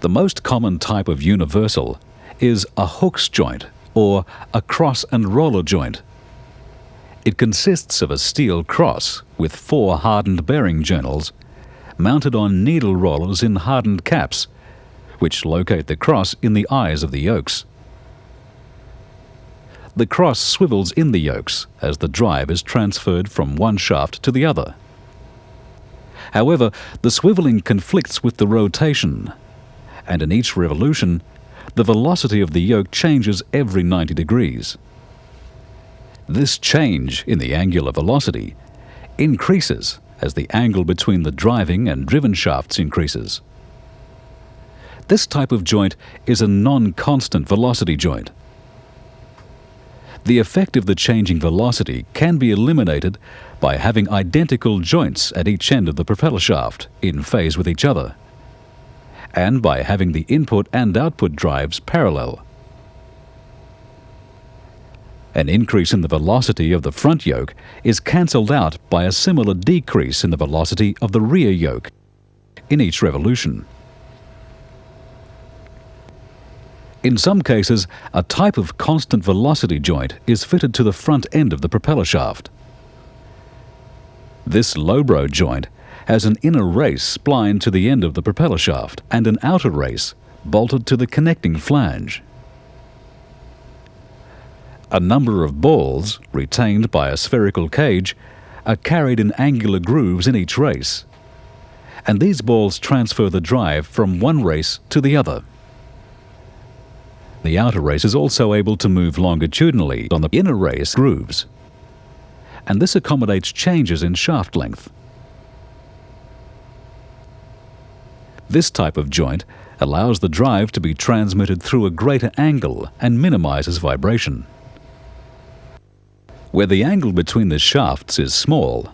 The most common type of universal is a Hooke's joint or a cross and roller joint. It consists of a steel cross with 4 hardened bearing journals mounted on needle rollers in hardened caps, which locate the cross in the eyes of the yokes. The cross swivels in the yokes as the drive is transferred from one shaft to the other. However, the swiveling conflicts with the rotation, and in each revolution, the velocity of the yoke changes every 90 degrees. This change in the angular velocity increases as the angle between the driving and driven shafts increases. This type of joint is a non-constant velocity joint. The effect of the changing velocity can be eliminated by having identical joints at each end of the propeller shaft in phase with each other, and by having the input and output drives parallel. An increase in the velocity of the front yoke is cancelled out by a similar decrease in the velocity of the rear yoke in each revolution. In some cases, a type of constant velocity joint is fitted to the front end of the propeller shaft. This lowbrow joint has an inner race splined to the end of the propeller shaft and an outer race bolted to the connecting flange. A number of balls, retained by a spherical cage, are carried in angular grooves in each race, and these balls transfer the drive from one race to the other. The outer race is also able to move longitudinally on the inner race grooves, and this accommodates changes in shaft length. This type of joint allows the drive to be transmitted through a greater angle and minimizes vibration. Where the angle between the shafts is small,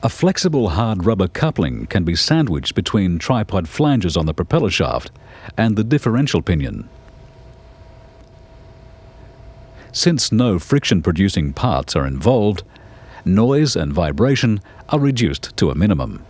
a flexible hard rubber coupling can be sandwiched between tripod flanges on the propeller shaft and the differential pinion. Since no friction-producing parts are involved, noise and vibration are reduced to a minimum.